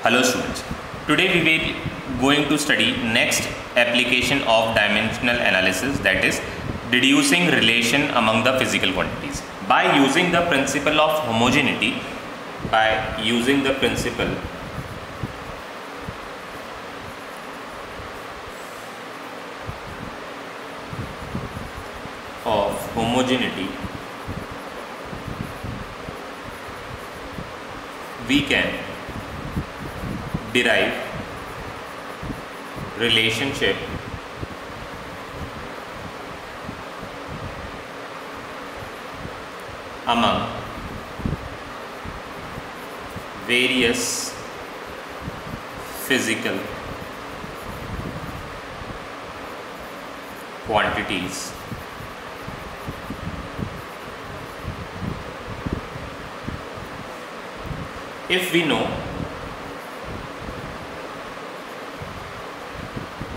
Hello students, today we will going to study next application of dimensional analysis, that is deducing relation among the physical quantities by using the principle of homogeneity. By using the principle of homogeneity, we can derive relationship among various physical quantities if we know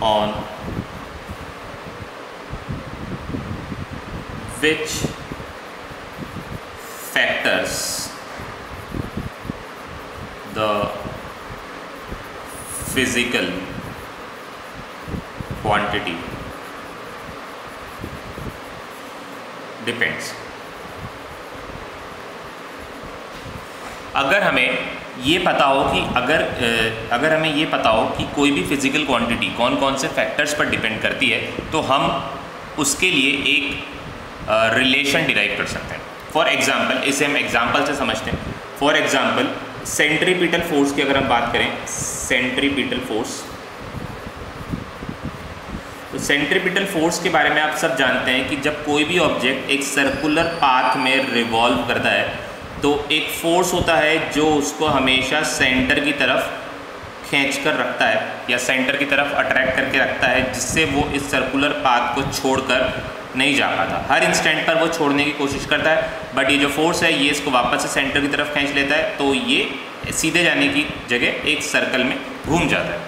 on which factors the physical quantity depends. अगर हमें ये पता हो कि अगर हमें ये पता हो कि कोई भी फिजिकल क्वांटिटी कौन कौन से फैक्टर्स पर डिपेंड करती है, तो हम उसके लिए एक रिलेशन डिराइव कर सकते हैं. फॉर एग्जांपल, इसे हम एग्जांपल से समझते हैं. फॉर एग्जांपल, सेंट्रीपिटल फोर्स की अगर हम बात करें, सेंट्रीपिटल फोर्स, तो सेंट्रीपिटल फोर्स के बारे में आप सब जानते हैं कि जब कोई भी ऑब्जेक्ट एक सर्कुलर पाथ में रिवॉल्व करता है तो एक फोर्स होता है जो उसको हमेशा सेंटर की तरफ खींच कर रखता है या सेंटर की तरफ अट्रैक्ट करके रखता है, जिससे वो इस सर्कुलर पाथ को छोड़कर नहीं जा पाता. हर इंस्टेंट पर वो छोड़ने की कोशिश करता है, बट ये जो फोर्स है ये इसको वापस से सेंटर की तरफ खींच लेता है, तो ये सीधे जाने की जगह एक सर्कल में घूम जाता है.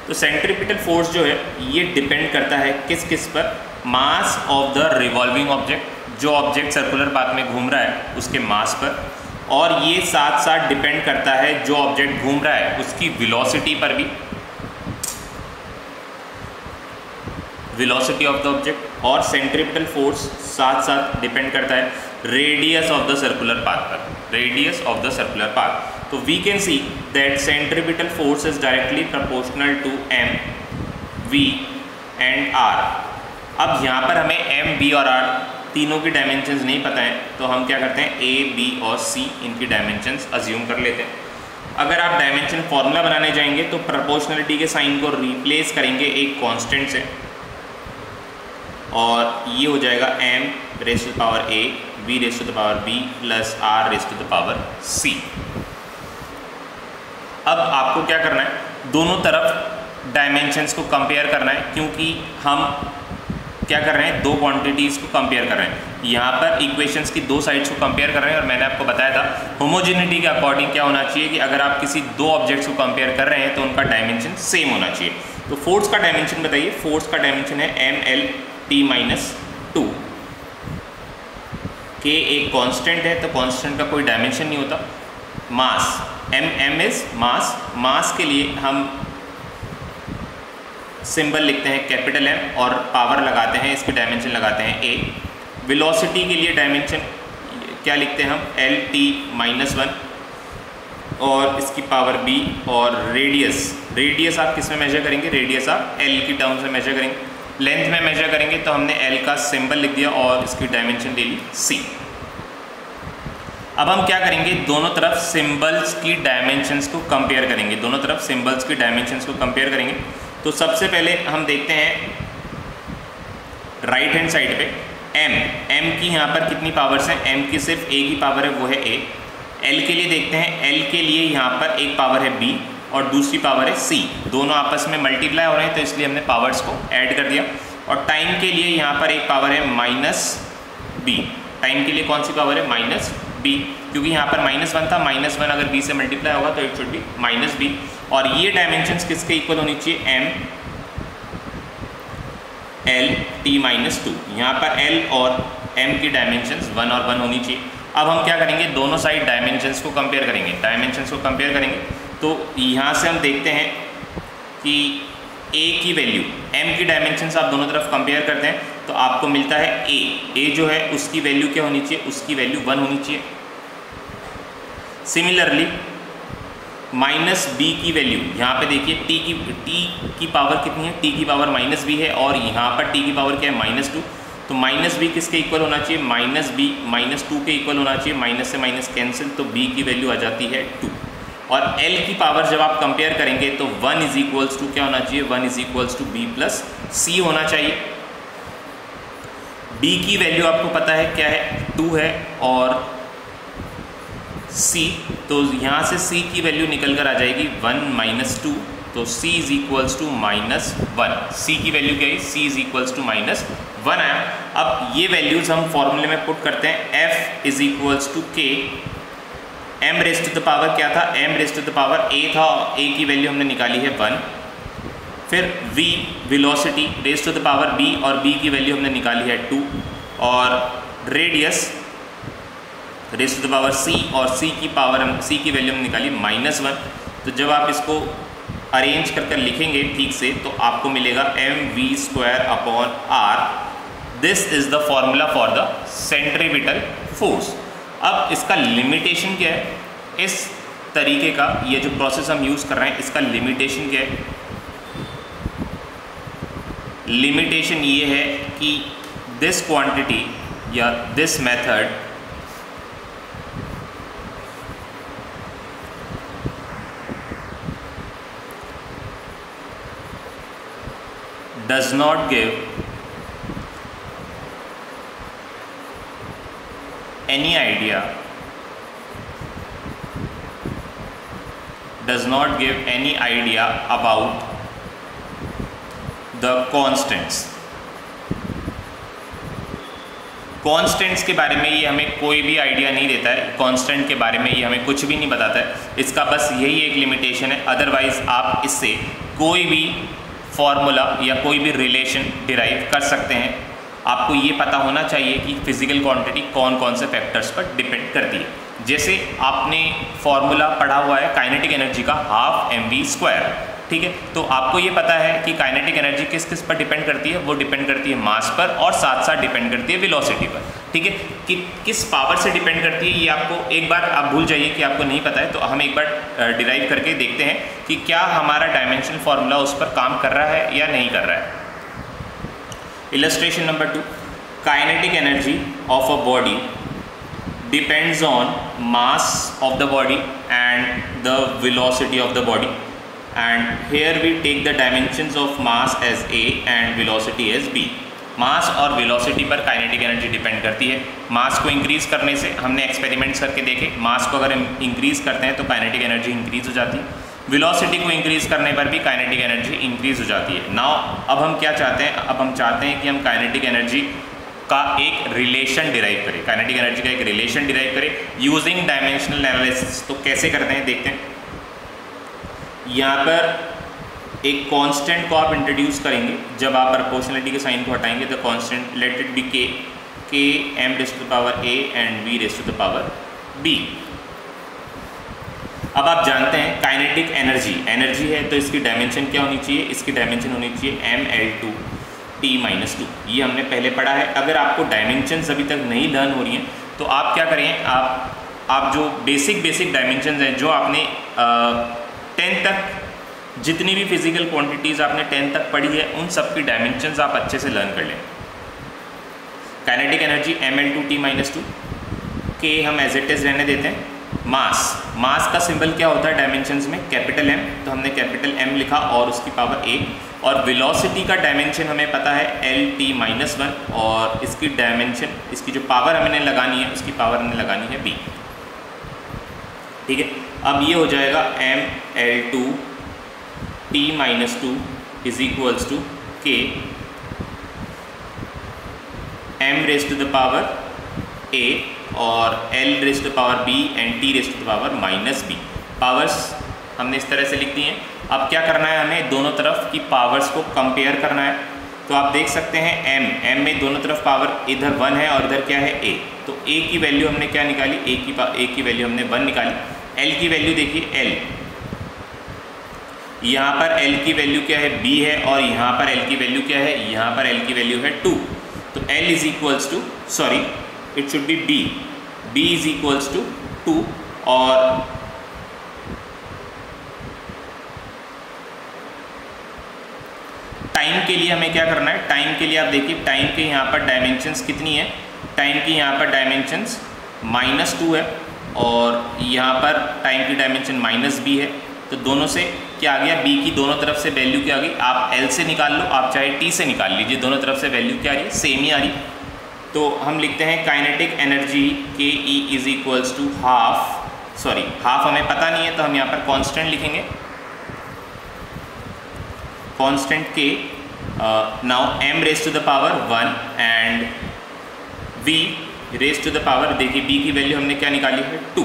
तो सेंट्रीपिटल फोर्स जो है ये डिपेंड करता है किस किस पर? Mass of the revolving object, जो ऑब्जेक्ट सर्कुलर पाथ में घूम रहा है उसके मास पर, और ये साथ साथ डिपेंड करता है जो ऑब्जेक्ट घूम रहा है उसकी वेलोसिटी पर भी, वेलोसिटी ऑफ द ऑब्जेक्ट. और सेंट्रीपिटल फोर्स साथ साथ डिपेंड करता है radius of the circular path पर, radius of the circular path. तो we can see that centripetal force is directly proportional to M, V and R. अब यहाँ पर हमें एम, बी और आर तीनों की डायमेंशंस नहीं पता है, तो हम क्या करते हैं, ए, बी और सी इनकी डायमेंशंस अज्यूम कर लेते हैं. अगर आप डायमेंशन फॉर्मूला बनाने जाएंगे तो प्रोपोर्शनलिटी के साइन को रिप्लेस करेंगे एक कांस्टेंट से, और ये हो जाएगा m raise to the power a, b raise to the power b plus r raise to the power c. अब आपको क्या करना है, दोनों तरफ डायमेंशंस को कंपेयर करना है, क्योंकि हम क्या कर रहे हैं, दो क्वांटिटीज़ को कंपेयर कर रहे हैं. यहाँ पर इक्वेशंस की दो साइड्स को कंपेयर कर रहे हैं, और मैंने आपको बताया था होमोजेनिटी के अकॉर्डिंग क्या होना चाहिए कि अगर आप किसी दो ऑब्जेक्ट्स को कंपेयर कर रहे हैं तो उनका डायमेंशन सेम होना चाहिए. तो फोर्स का डायमेंशन बताइए. फोर्स का डायमेंशन है ml(t-2). के एक कांस्टेंट है, तो कांस्टेंट का कोई डायमेंशन नहीं होता. मास, m इज मास. मास के लिए हम सिंबल लिखते हैं कैपिटल M और पावर लगाते हैं, इसकी डायमेंशन लगाते हैं a. वेलोसिटी के लिए डायमेंशन क्या लिखते हैं हम, lt-1 और इसकी पावर b. और रेडियस आप किस में मेजर करेंगे, रेडियस आप l की टर्म्स में मेजर करेंगे. लेंथ में मेजर करेंगे तो हमने l का सिंबल लिख दिया और इसकी डायमेंशन ले ली c. अब हम क्या करेंगे, दोनों तरफ सिंबल्स की डायमेंशंस को कंपेयर करेंगे, दोनों तरफ सिंबल्स की डायमेंशंस को कंपेयर करेंगे. तो सबसे पहले हम देखते हैं राइट हैंड साइड पे m की यहाँ पर कितनी पावर्स हैं, m की सिर्फ a की पावर है, वो है a. l के लिए देखते हैं, l के लिए यहाँ पर एक पावर है b और दूसरी पावर है c. दोनों आपस में मल्टीप्लाई हो रहे हैं, तो इसलिए हमने पावर्स को ऐड कर दिया. और टाइम के लिए यहाँ पर एक पावर है -b. टाइम के लिए कौन सी पावर है, -b, क्योंकि यहाँ पर -1 था, -1 अगर b से मल्टीप्लाई होगा तो इट शुड बी -b. और ये डायमेंशंस किसके इक्वल होनी चाहिए, m l t-2. यहाँ पर l और m की डायमेंशंस 1 और 1 होनी चाहिए. अब हम क्या करेंगे, दोनों साइड डायमेंशंस को कंपेयर करेंगे। डायमेंशंस को कंपेयर करेंगे तो यहाँ से हम देखते हैं कि a की वैल्यू, m की डायमेंशंस आप दोनों तरफ कंपेयर करते हैं तो आपको मिलता है a जो है उसकी वैल्यू क्या होनी चाहिए, उसकी वैल्यू 1 होनी चाहिए। सिमिलरली माइनस b की वैल्यू, यहाँ पे देखिए t की पावर कितनी है, t की पावर माइनस b है और यहाँ पर t की पावर क्या है, -2। तो माइनस बी किसके इक्वल होना चाहिए, माइनस बी -2 के इक्वल होना चाहिए। माइनस से माइनस कैंसिल, तो b की वैल्यू आ जाती है 2। और l की पावर जब आप कंपेयर करेंगे तो 1 इज इक्वल्स टू क्या होना चाहिए, 1 is equals to b plus c होना चाहिए। b की वैल्यू आपको पता है क्या है, 2 है और c, तो यहाँ से c की वैल्यू निकल कर आ जाएगी 1 - 2, तो c is equals to -1। c की वैल्यू क्या है, c इज इक्वल्स टू -1 आया। अब ये वैल्यूज़ हम फॉर्मूले में पुट करते हैं, f is equals to k, m raise to the power क्या था, m raise to the power a था, a की वैल्यू हमने निकाली है 1। फिर v velocity raise to the power b और b की वैल्यू हमने निकाली है 2। और radius raise to the power c और c की वैल्यू हमने निकाली -1। तो जब आप इसको अरेंज कर लिखेंगे ठीक से तो आपको मिलेगा mv²/r। This is the formula for the centripetal force. अब इसका लिमिटेशन क्या है, इस तरीके का ये जो प्रोसेस हम यूज़ कर रहे हैं इसका लिमिटेशन क्या है, लिमिटेशन ये है कि दिस क्वांटिटी या this method does not give any idea, about the constants। Constants के बारे में ये हमें कोई भी आइडिया नहीं देता है, कांस्टेंट के बारे में ये हमें कुछ भी नहीं बताता है। इसका बस यही एक लिमिटेशन है, अदरवाइज आप इससे कोई भी फॉर्मूला या कोई भी रिलेशन डिराइव कर सकते हैं। आपको ये पता होना चाहिए कि फिजिकल क्वांटिटी कौन कौन से फैक्टर्स पर डिपेंड करती है। जैसे आपने फॉर्मूला पढ़ा हुआ है काइनेटिक एनर्जी का ½ mv², ठीक है, तो आपको ये पता है कि काइनेटिक एनर्जी किस किस पर डिपेंड करती है, वो डिपेंड करती है मास पर और साथ साथ डिपेंड करती है वेलोसिटी पर, ठीक है। कि किस पावर से डिपेंड करती है ये आपको एक बार आप भूल जाइए कि आपको नहीं पता है, तो हम एक बार डिराइव करके देखते हैं कि क्या हमारा डायमेंशनल फार्मूला उस पर काम कर रहा है या नहीं कर रहा है। Illustration number 2, kinetic energy of a body depends on mass of the body and the velocity of the body, and here we take the dimensions of mass as a and velocity as b। मास और velocity पर kinetic energy depend करती है। मास को increase करने से हमने experiments करके देखे, मास को अगर हम इंक्रीज़ करते हैं तो काइनेटिक एनर्जी इंक्रीज़ हो जाती है, वेलोसिटी को इंक्रीज़ करने पर भी काइनेटिक एनर्जी इंक्रीज़ हो जाती है। नाउ अब हम क्या चाहते हैं, अब हम चाहते हैं कि हम काइनेटिक एनर्जी का एक रिलेशन डिराइव करें, काइनेटिक एनर्जी का एक रिलेशन डिराइव करें यूजिंग डायमेंशनल एनालिसिस। तो कैसे करते हैं देखते हैं। यहाँ पर एक कांस्टेंट को आप इंट्रोड्यूस करेंगे, जब आप प्रोपोर्शनलिटी के साइन को हटाएंगे तो constant let it be k m raise to the power a and v raise to the power b। अब आप जानते हैं काइनेटिक एनर्जी है तो इसकी डायमेंशन क्या होनी चाहिए, इसकी डायमेंशन होनी चाहिए mL2 t-2। ये हमने पहले पढ़ा है। अगर आपको डायमेंशंस अभी तक नहीं लर्न हो रही हैं तो आप क्या करें, आप जो बेसिक डायमेंशंस हैं जो आपने 10 तक जितनी भी फिजिकल क्वांटिटीज़ आपने 10 तक पढ़ी है उन सब की डायमेंशंस आप अच्छे से लर्न कर लें। Kinetic energy mL2 t-2, k हम एज इट इज़ रहने देते हैं। मास का सिंबल क्या होता है डायमेंशंस में, कैपिटल M, तो हमने कैपिटल M लिखा और उसकी पावर a। और वेलोसिटी का डायमेंशन हमें पता है L-t-1 और इसकी डायमेंशन, इसकी जो पावर हमने लगानी है उसकी पावर हमने लगानी है b, ठीक है। अब ये हो जाएगा mL2 t-2 is equals to k m raise to the power a और l raise to the power b and t raise to the power -b। Powers हमने इस तरह से लिख दी हैं। अब क्या करना है, हमें दोनों तरफ की पावर्स को कंपेयर करना है। तो आप देख सकते हैं m में दोनों तरफ पावर इधर 1 है और इधर क्या है a, तो a की वैल्यू हमने क्या निकाली, a की वैल्यू हमने 1 निकाली। l की वैल्यू देखिए l, यहाँ पर l की वैल्यू क्या है b है और यहाँ पर l की वैल्यू क्या है, यहाँ पर l की वैल्यू है 2, तो l is equals to, sorry it should be b is equals to 2। और टाइम के लिए हमें क्या करना है, टाइम के लिए आप देखिए टाइम के यहाँ पर डायमेंशंस कितनी है, टाइम की यहाँ पर डायमेंशंस -2 है और यहाँ पर टाइम की डायमेंशन -b है, तो दोनों से क्या आ गया, b की दोनों तरफ से वैल्यू क्या आ गई, आप l से निकाल लो, आप चाहे t से निकाल लीजिए, दोनों तरफ से वैल्यू क्या आ रही है, सेम ही आ रही। तो हम लिखते हैं काइनेटिक एनर्जी के E is equals to half, sorry half हमें पता नहीं है तो हम यहाँ पर कांस्टेंट लिखेंगे, कांस्टेंट के now m raise to the power 1 and v raise to the power, देखिए b की वैल्यू हमने क्या निकाली है 2।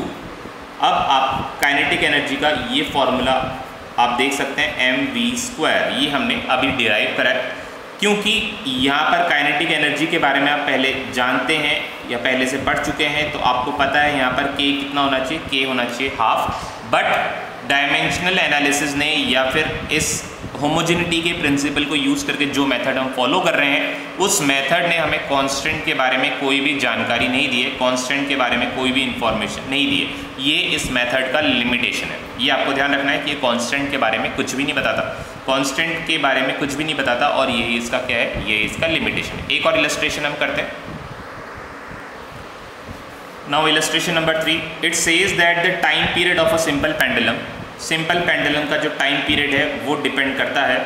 अब आप काइनेटिक एनर्जी का ये फॉर्मूला आप देख सकते हैं mv², ये हमने अभी डिराइव करा है, क्योंकि यहाँ पर काइनेटिक एनर्जी के बारे में आप पहले जानते हैं या पहले से पढ़ चुके हैं, तो आपको पता है यहाँ पर k कितना होना चाहिए, k होना चाहिए हाफ। बट डायमेंशनल एनालिसिस ने या फिर इस होमोजेनिटी के प्रिंसिपल को यूज़ करके जो मेथड हम फॉलो कर रहे हैं, उस मेथड ने हमें कांस्टेंट के बारे में कोई भी जानकारी नहीं दी है, कांस्टेंट के बारे में कोई भी इंफॉर्मेशन नहीं दी है। ये इस मेथड का लिमिटेशन है, ये आपको ध्यान रखना है कि ये कांस्टेंट के बारे में कुछ भी नहीं बताता, कांस्टेंट के बारे में कुछ भी नहीं बताता, और ये इसका क्या है, ये इसका लिमिटेशन है। एक और इलस्ट्रेशन हम करते हैं। Now illustration number 3, it says that the time period of a simple pendulum, simple pendulum का जो टाइम पीरियड है वो डिपेंड करता है,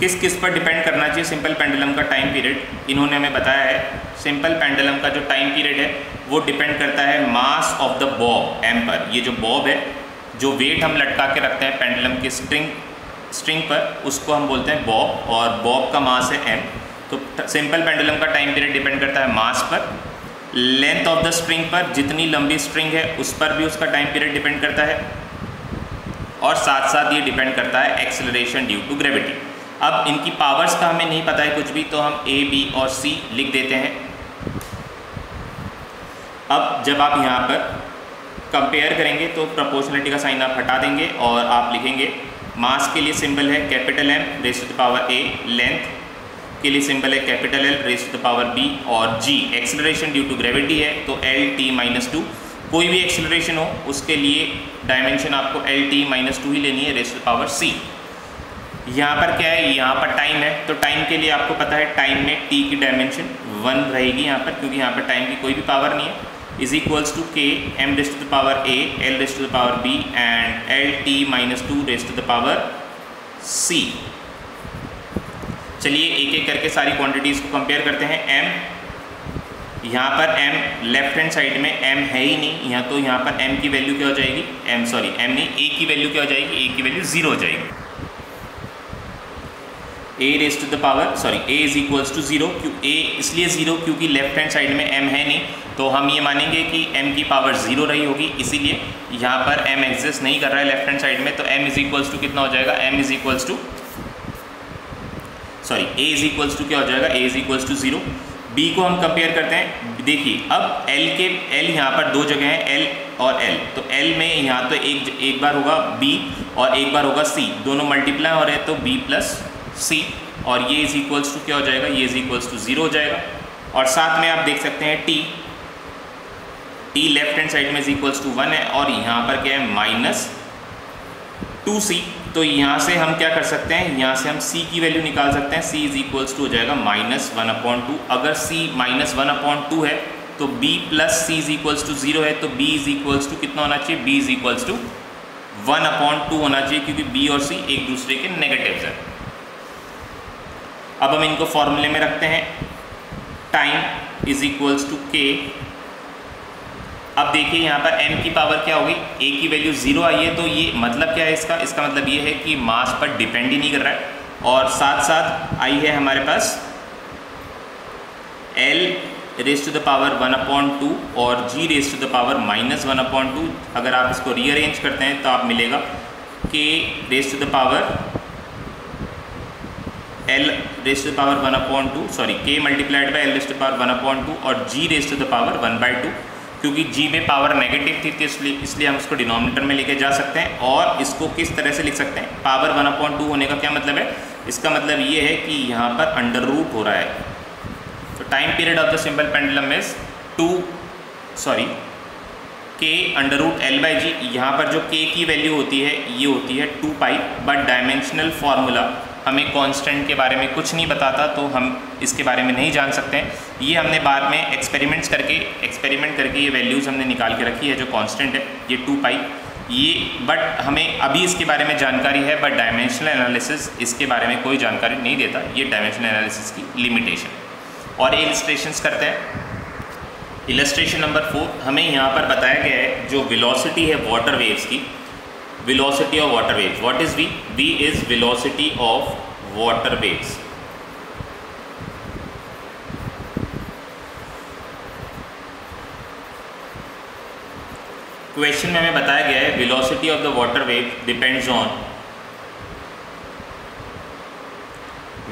किस किस पर डिपेंड करना चाहिए सिंपल पेंडुलम का टाइम पीरियड, इन्होंने हमें बताया है। सिंपल पेंडुलम का जो टाइम पीरियड है वो डिपेंड करता है mass of the Bob, m पर। ये जो बॉब है, जो वेट हम लटका के रखते हैं पेंडुलम के स्ट्रिंग पर, उसको हम बोलते हैं बॉब, और बॉब का मास है m। तो सिंपल पेंडुलम का टाइम पीरियड डिपेंड करता है मास पर, लेंथ ऑफ द स्ट्रिंग पर, जितनी लंबी स्ट्रिंग है उस पर भी उसका टाइम पीरियड डिपेंड करता है, और साथ साथ ये डिपेंड करता है एक्सेलरेशन ड्यू टू ग्रेविटी। अब इनकी पावर्स का हमें नहीं पता है कुछ भी, तो हम a, b और c लिख देते हैं। अब जब आप यहाँ पर कंपेयर करेंगे तो प्रोपोर्शनलिटी का साइन आप हटा देंगे और आप लिखेंगे मास के लिए सिंबल है capital M raise to the power a, length के लिए सिंबल है capital L raise to the power b, और g acceleration due to gravity है तो Lt-2। कोई भी एक्सेलरेशन हो उसके लिए डायमेंशन आपको Lt-2 ही लेनी है raise to the power c। यहाँ पर क्या है, यहाँ पर टाइम है, तो टाइम के लिए आपको पता है टाइम में t की डायमेंशन 1 रहेगी यहाँ पर, क्योंकि यहाँ पर टाइम की कोई भी पावर नहीं है, is equals to k m raise to the power a, l raise to the power b and Lt-2 raise to the power c। चलिए एक एक करके सारी क्वांटिटीज़ को कंपेयर करते हैं। m, यहाँ पर m लेफ्ट हैंड साइड में m है ही नहीं, यहाँ तो यहाँ पर m की वैल्यू क्या हो जाएगी, m नहीं, a की वैल्यू क्या हो जाएगी, a की वैल्यू 0 हो जाएगी। a raise to the power, sorry a is equals to 0, क्यों a इसलिए 0 क्योंकि लेफ्ट हैंड साइड में m है नहीं, तो हम ये मानेंगे कि m की पावर 0 रही होगी, इसीलिए यहाँ पर m एग्जिस्ट नहीं कर रहा है लेफ्ट हैंड साइड में, तो m इज इक्वल्स टू कितना हो जाएगा, m is equals to sorry a is equals to क्या हो जाएगा, a is equals to 0। b को हम कंपेयर करते हैं, देखिए अब l यहाँ पर दो जगह हैं l और l, तो l में यहाँ तो एक बार होगा b और एक बार होगा c, दोनों मल्टीप्लाई हो रहे हैं तो b प्लस c, और ये इज इक्वल्स टू क्या हो जाएगा, ये इज इक्वल्स टू 0 हो जाएगा। और साथ में आप देख सकते हैं t लेफ्ट हैंड साइड में इज इक्वल्स टू 1 है, और यहाँ पर क्या है -2c, तो यहाँ से हम क्या कर सकते हैं, यहाँ से हम c की वैल्यू निकाल सकते हैं, c इज इक्वल्स टू हो जाएगा -1/2। अगर c -1/2 है तो b plus c is equals to 0 है, तो b इज इक्वल्स टू कितना होना चाहिए, b इज इक्वल्स टू 1/2 होना चाहिए, क्योंकि b और c एक दूसरे के नेगेटिव्स हैं। अब हम इनको फॉर्मूले में रखते हैं, time is equals to k। अब देखिए यहाँ पर m की पावर क्या होगी, a की वैल्यू 0 आई है, तो ये मतलब क्या है इसका मतलब ये है कि मास पर डिपेंड ही नहीं कर रहा है, और साथ साथ आई है हमारे पास l raise to the power 1/2 और g raise to the power -1/2। अगर आप इसको रीअरेंज करते हैं तो आप मिलेगा k raise to the power L raise to the power 1/2, sorry k multiplied by L raise to the power 1/2 और g raise to the power 1/2, क्योंकि g में पावर नेगेटिव थी तो इसलिए हम उसको डिनोमिनेटर में लेके जा सकते हैं। और इसको किस तरह से लिख सकते हैं, पावर 1/2 होने का क्या मतलब है, इसका मतलब ये है कि यहाँ पर अंडर रूट हो रहा है। तो time period of the simple pendulum is k under root L by G. यहाँ पर जो k की वैल्यू होती है ये होती है 2 पाई, बट डायमेंशनल फार्मूला हमें कांस्टेंट के बारे में कुछ नहीं बताता, तो हम इसके बारे में नहीं जान सकते हैं। ये हमने बाद में एक्सपेरिमेंट करके ये वैल्यूज़ हमने निकाल के रखी है जो कांस्टेंट है, ये 2 पाई ये, बट हमें अभी इसके बारे में जानकारी है, बट डायमेंशनल एनालिसिस इसके बारे में कोई जानकारी नहीं देता। ये डायमेंशनल एनालिसिस की लिमिटेशन है। और इलस्ट्रेशंस करते हैं। इलस्ट्रेशन नंबर 4 हमें यहाँ पर बताया गया है जो वेलोसिटी है वाटर वेव्स की, velocity of water waves. What is v? v is velocity of water waves. Question में हमें बताया गया है velocity of the water wave depends on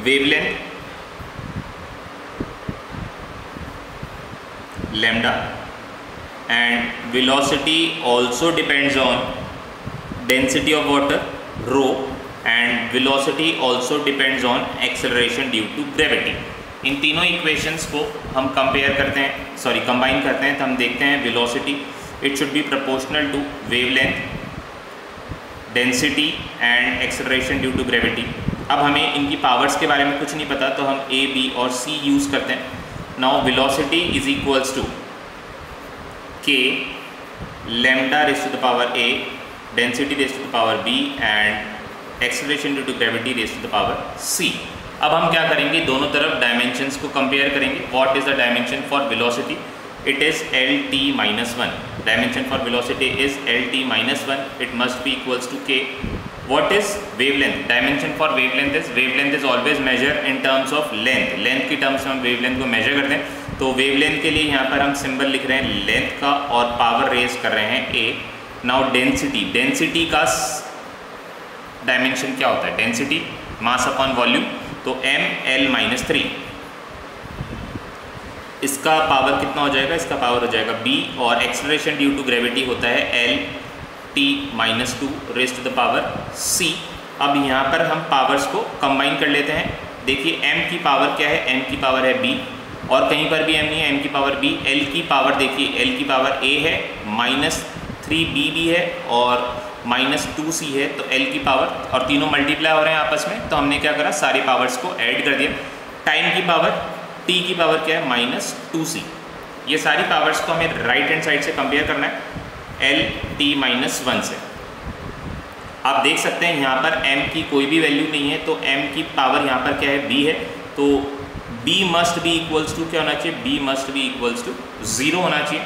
wavelength lambda and velocity also depends on density of water rho and velocity also depends on acceleration due to gravity। इन तीनों equations को हम compare करते हैं, सॉरी कंबाइन करते हैं, तो हम देखते हैं velocity it should be proportional to wavelength, density and acceleration due to gravity. अब हमें इनकी पावर्स के बारे में कुछ नहीं पता, तो हम a, b और c यूज़ करते हैं। Now velocity is equals to k lambda raised to the power a, density raised to the power b and acceleration due to gravity raised to the power c। अब हम क्या करेंगे, दोनों तरफ dimensions को compare करेंगे। What is the dimension for velocity? It is lt minus 1। Dimension for velocity is lt minus 1। It must be equals to k। What is wavelength? Dimension for wavelength is always measured in terms of length। Length की terms में हम wavelength को measure करते हैं, तो wavelength के लिए यहाँ पर हम सिंबल लिख रहे हैं लेंथ का और पावर रेज कर रहे हैं a। नाउ डेंसिटी का डायमेंशन क्या होता है, डेंसिटी मास अपॉन वॉल्यूम, तो ml-3। इसका पावर कितना हो जाएगा, इसका पावर हो जाएगा b, और एक्सेलरेशन ड्यू टू ग्रेविटी होता है L-t-2 raise to the power c। अब यहाँ पर हम पावर्स को कंबाइन कर लेते हैं। देखिए m की पावर क्या है, m की पावर है b, और कहीं पर भी m नहीं है, m की पावर b। l की पावर देखिए, l की पावर a है, -3b भी है और -2c है, तो l की पावर, और तीनों मल्टीप्लाई हो रहे हैं आपस में, तो हमने क्या करा, सारे पावर्स को ऐड कर दिया। टाइम की पावर, t की पावर क्या है, -2c। ये सारी पावर्स को हमें राइट हैंड साइड से कंपेयर करना है lt-1 से। आप देख सकते हैं यहाँ पर m की कोई भी वैल्यू नहीं है, तो m की पावर यहाँ पर क्या है, b है, तो b must be equals to क्या होना चाहिए, b must be equals to 0 होना चाहिए।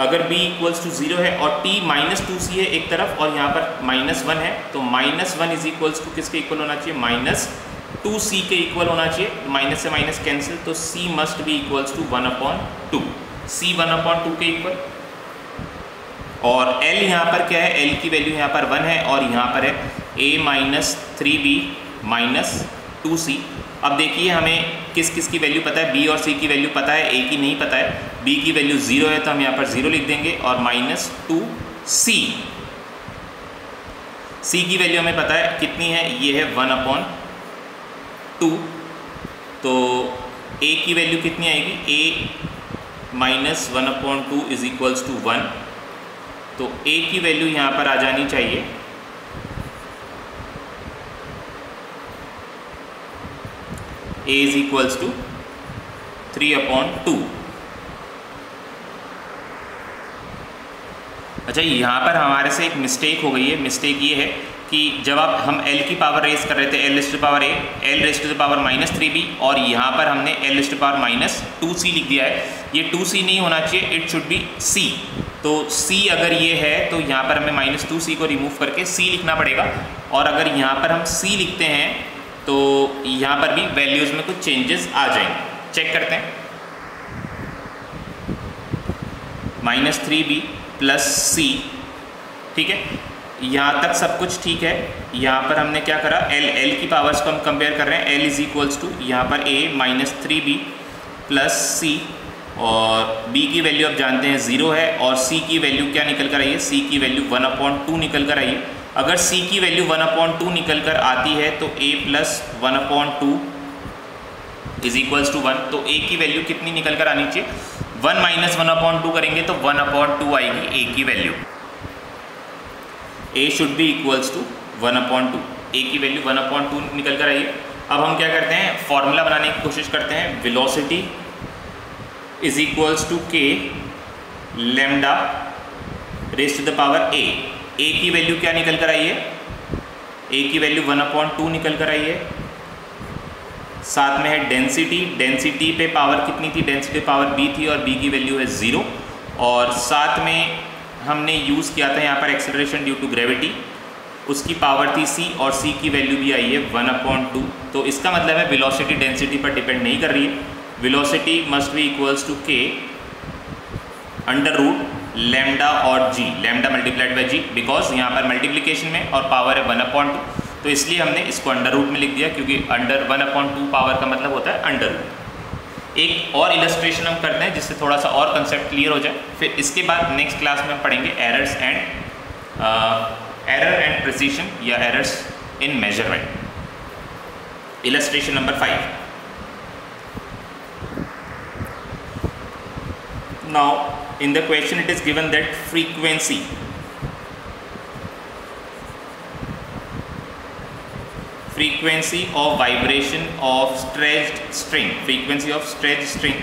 अगर b इक्वल्स टू 0 है और t -2c है एक तरफ और यहाँ पर -1 है, तो -1 इज इक्वल्स टू किसके इक्वल होना चाहिए, -2c के इक्वल होना चाहिए। माइनस से माइनस कैंसिल, तो c must be equals to 1/2, c 1/2 के इक्वल। और l यहाँ पर क्या है, l की वैल्यू यहाँ पर 1 है और यहाँ पर है a-3b -2c। अब देखिए हमें किस किस की वैल्यू पता है, b और c की वैल्यू पता है, a की नहीं पता है। b की वैल्यू 0 है तो हम यहाँ पर 0 लिख देंगे, और -2c। c की वैल्यू हमें पता है कितनी है, ये है 1/2, तो a की वैल्यू कितनी आएगी, a -1/2 इज इक्वल्स टू 1, तो a की वैल्यू यहाँ पर आ जानी चाहिए a इज इक्वल्स टू 3/2। अच्छा, यहाँ पर हमारे से एक मिस्टेक हो गई है। मिस्टेक ये है कि जब हम l की पावर रेज कर रहे थे, l raise to power a, l raise to power -3b, और यहाँ पर हमने l raise to power -2c लिख दिया है। ये 2c नहीं होना चाहिए, इट शुड बी c। तो c अगर ये है तो यहाँ पर हमें -2c को रिमूव करके c लिखना पड़ेगा, और अगर यहाँ पर हम c लिखते हैं तो यहाँ पर भी वैल्यूज़ में कुछ चेंजेस आ जाएंगे। चेक करते हैं, -3b + c, ठीक है। यहाँ तक सब कुछ ठीक है। यहाँ पर हमने क्या करा, एल की पावर्स को हम कंपेयर कर रहे हैं। एल इज इक्वल्स टू यहाँ पर a minus 3b plus c, और b की वैल्यू आप जानते हैं 0 है, और c की वैल्यू क्या निकल कर आई है, c की वैल्यू 1/2 निकल कर आई है। अगर c की वैल्यू 1/2 निकल कर आती है तो a plus 1/2 is equals to 1, तो a की वैल्यू कितनी निकल कर आनी चाहिए, 1 माइनस 1/2 करेंगे तो 1/2 आएगी a की वैल्यू। a should be equals to 1/2, a की वैल्यू 1/2 निकल कर आई है। अब हम क्या करते हैं, फॉर्मूला बनाने की कोशिश करते हैं। Velocity is equals to K lambda raise to the power a। a की वैल्यू क्या निकल कर आई है, a की वैल्यू 1/2 निकल कर आई है। साथ में है डेंसिटी, डेंसिटी पे पावर कितनी थी, डेंसिटी पावर b थी, और b की वैल्यू है 0। और साथ में हमने यूज़ किया था यहाँ पर एक्सेलरेशन ड्यू टू ग्रेविटी, उसकी पावर थी c, और c की वैल्यू भी आई है 1/2। तो इसका मतलब है वेलोसिटी डेंसिटी पर डिपेंड नहीं कर रही है। Velocity must be equals to k under root lambda और g, lambda multiplied by g, because यहाँ पर मल्टीप्लिकेशन में और पावर है 1/2, तो इसलिए हमने इसको अंडर रूट में लिख दिया, क्योंकि अंडर 1/2 पावर का मतलब होता है अंडर रूट। एक और इलस्ट्रेशन हम करते हैं जिससे थोड़ा सा और कंसेप्ट क्लियर हो जाए, फिर इसके बाद नेक्स्ट क्लास में हम पढ़ेंगे एरर्स एंड प्रिसीशन या errors in measurement. Illustration number 5। Now in the question it is given that frequency of vibration of stretched string, frequency of stretched string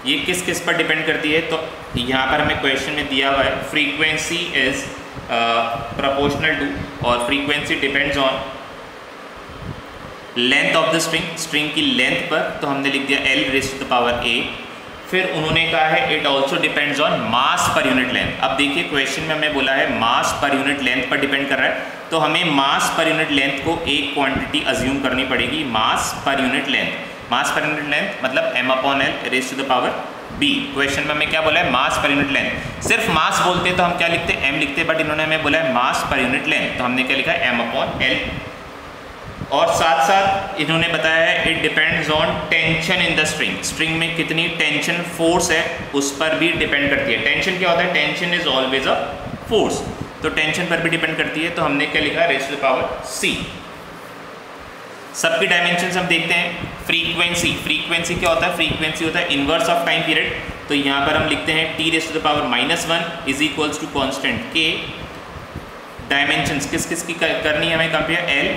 ये किस किस पर डिपेंड करती है। तो यहाँ पर हमें क्वेश्चन में दिया हुआ है फ्रीक्वेंसी इज प्रोपोर्शनल टू, और frequency depends on length of the string, string की लेंथ पर, तो हमने लिख दिया l raise to the power a। फिर उन्होंने कहा है it also depends on mass per unit length. अब देखिए क्वेश्चन में हमें बोला है मास पर यूनिट लेंथ पर डिपेंड कर रहा है, तो हमें मास पर यूनिट लेंथ को एक क्वांटिटी अज्यूम करनी पड़ेगी, मास पर यूनिट लेंथ। मास पर यूनिट लेंथ मतलब m/l raise to the power b। Question में हमें क्या बोला है, मास पर यूनिट लेंथ। सिर्फ मास बोलते तो हम क्या लिखते, m लिखते, बट इन्होंने हमें बोला है मास पर यूनिट लेंथ, तो हमने क्या लिखा है m/l। और साथ साथ इन्होंने बताया है it depends on tension in the string, string में कितनी टेंशन फोर्स है उस पर भी डिपेंड करती है। टेंशन क्या होता है, tension is always a force, तो टेंशन पर भी डिपेंड करती है, तो हमने क्या लिखा है raise to the power c। सबकी डायमेंशंस हम देखते हैं। फ्रीक्वेंसी, फ्रीक्वेंसी क्या होता है, फ्रीक्वेंसी होता है इनवर्स ऑफ टाइम पीरियड, तो यहाँ पर हम लिखते हैं t raise to the power -1 is equals to constant k। Dimensions किस किस की करनी है हमें कंपेयर, l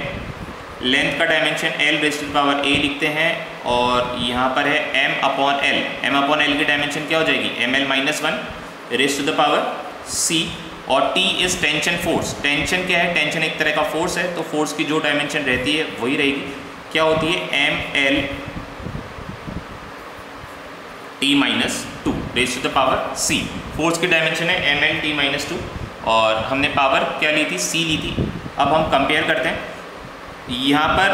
लेंथ का dimension l raise to the power a लिखते हैं, और यहाँ पर है m/l, m/l की डायमेंशन क्या हो जाएगी, ml-1 raise to the power c। और t is tension force, tension क्या है, टेंशन एक तरह का फोर्स है, तो फोर्स की जो डायमेंशन रहती है वही रहेगी, क्या होती है ml t-2 raise to the power c। Force की डायमेंशन है ml t-2, और हमने पावर क्या ली थी, c ली थी। अब हम कंपेयर करते हैं, यहाँ पर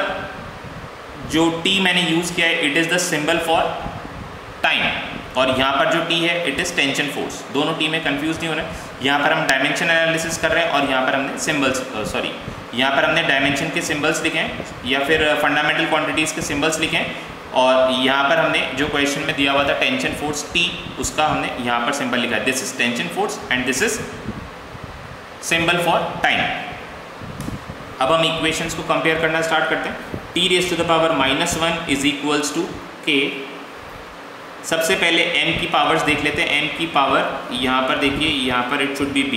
जो t मैंने यूज़ किया है it is the symbol for time, और यहाँ पर जो t है इट इज़ टेंशन फोर्स। दोनों t में कंफ्यूज नहीं होना है। यहाँ पर हम डायमेंशन एनालिसिस कर रहे हैं, और यहाँ पर हमने सिंबल्स यहाँ पर हमने डायमेंशन के सिंबल्स लिखे हैं, या फिर फंडामेंटल क्वांटिटीज़ के सिंबल्स लिखे हैं, और यहाँ पर हमने जो क्वेश्चन में दिया हुआ था टेंशन फोर्स t, उसका हमने यहाँ पर सिंबल लिखा है, this is tension force and this is symbol for time. अब हम इक्वेशंस को कंपेयर करना स्टार्ट करते हैं। t raise to the power -1 is equals to k। सबसे पहले m की पावर्स देख लेते हैं। m की पावर यहाँ पर देखिए, यहाँ पर it should be b।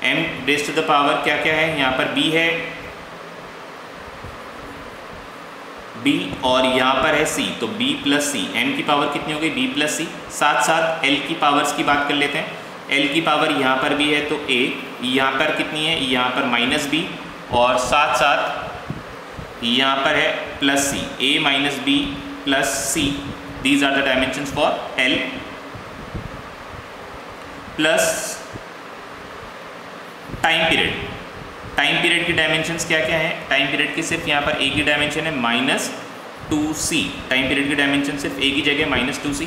m raise to the power क्या क्या है, यहाँ पर b है b, और यहाँ पर है c, तो b प्लस c। m की पावर कितनी हो गई, b प्लस c। साथ साथ l की पावर्स की बात कर लेते हैं। l की पावर यहाँ पर भी है तो a, यहाँ पर कितनी है, यहाँ पर -b, और साथ साथ यहाँ पर है plus c, a minus b plus c। These are the dimensions for l। Plus time period, time period की डायमेंशंस क्या क्या है, टाइम पीरियड की सिर्फ यहाँ पर a की डायमेंशन है -2c। टाइम पीरियड की डायमेंशन सिर्फ a की जगह -2c।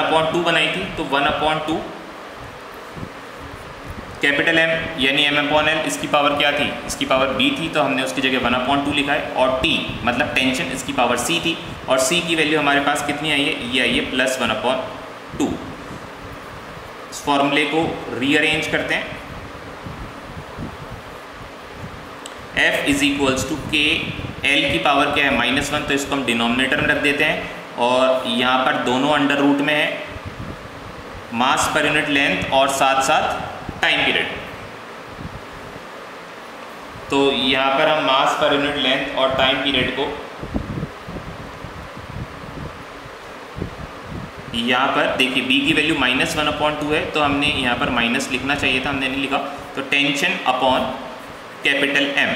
1/2 बनाई थी, तो 1/2 कैपिटल M यानी M/L, इसकी पावर क्या थी, इसकी पावर B थी, तो हमने उसकी जगह 1/2 लिखा है। और T मतलब टेंशन, इसकी पावर C थी, और C की वैल्यू हमारे पास कितनी आई है, ये आई है +1/2। इस फॉर्मूले को रीअरेंज करते हैं। F = K, L की पावर क्या है -1, तो इसको हम डिनोमिनेटर में रख देते हैं, और यहाँ पर दोनों अंडर रूट में है, मास पर यूनिट लेंथ और साथ साथ टाइम पीरियड। तो यहाँ पर हम मास पर यूनिट लेंथ और टाइम पीरियड को यहाँ पर देखिए, B की वैल्यू -1/2 है, तो हमने यहाँ पर माइनस लिखना चाहिए था, हमने नहीं लिखा। तो tension upon capital M,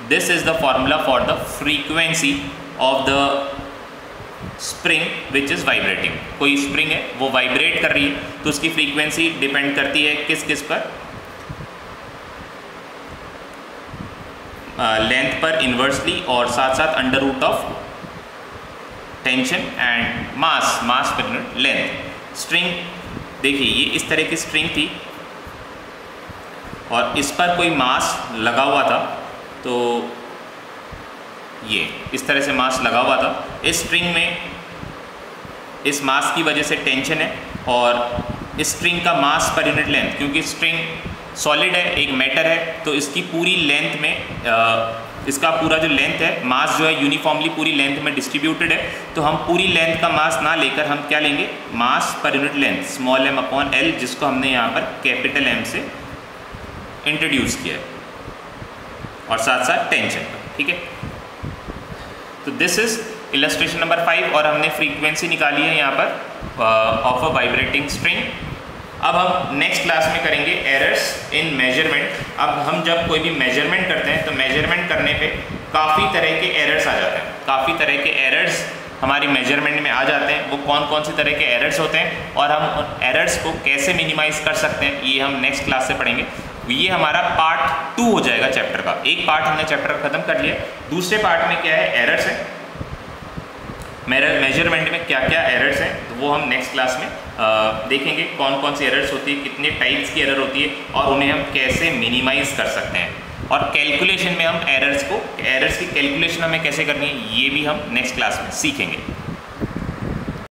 this is the formula for the frequency of the spring which is vibrating. कोई स्प्रिंग है वो वाइब्रेट कर रही है, तो उसकी फ्रीक्वेंसी डिपेंड करती है किस किस पर, लेंथ पर इन्वर्सली, और साथ साथ under root of tension and mass per unit length. String देखिए, ये इस तरह की स्ट्रिंग थी और इस पर कोई मास लगा हुआ था, तो ये इस तरह से मास लगा हुआ था। इस स्ट्रिंग में इस मास की वजह से टेंशन है, और इस स्ट्रिंग का मास पर यूनिट लेंथ, क्योंकि स्ट्रिंग सॉलिड है, एक मैटर है, तो इसकी पूरी लेंथ में इसका पूरा जो लेंथ है, मास जो है यूनिफॉर्मली पूरी लेंथ में डिस्ट्रीब्यूटेड है। तो हम पूरी लेंथ का मास ना लेकर हम क्या लेंगे, मास पर यूनिट लेंथ (m/L), जिसको हमने यहाँ पर कैपिटल M से इंट्रोड्यूस किया है, और साथ साथ टेंशन पर। ठीक है, तो दिस इज इलस्ट्रेशन नंबर 5, और हमने फ्रीक्वेंसी निकाली है यहाँ पर ऑफ अ वाइब्रेटिंग स्ट्रिंग। अब हम नेक्स्ट क्लास में करेंगे एरर्स इन मेजरमेंट। अब हम जब कोई भी मेजरमेंट करते हैं, तो मेजरमेंट करने पे काफ़ी तरह के एरर्स आ जाते हैं, काफ़ी तरह के एरर्स हमारी मेजरमेंट में आ जाते हैं। वो कौन कौन सी तरह के एरर्स होते हैं, और हम उन एरर्स को कैसे मिनिमाइज़ कर सकते हैं, ये हम नेक्स्ट क्लास से पढ़ेंगे। ये हमारा पार्ट 2 हो जाएगा चैप्टर का। एक पार्ट हमने चैप्टर का ख़त्म कर लिया, दूसरे पार्ट में क्या है, एरर्स है, मेजरमेंट में क्या क्या एरर्स हैं, तो वो हम नेक्स्ट क्लास में देखेंगे। कौन कौन सी एरर्स होती है, कितने टाइप्स की एरर होती है, और उन्हें हम कैसे मिनिमाइज़ कर सकते हैं। और कैलकुलेशन में हम एरर्स की कैलकुलेशन हमें कैसे करनी है, ये भी हम नेक्स्ट क्लास में सीखेंगे।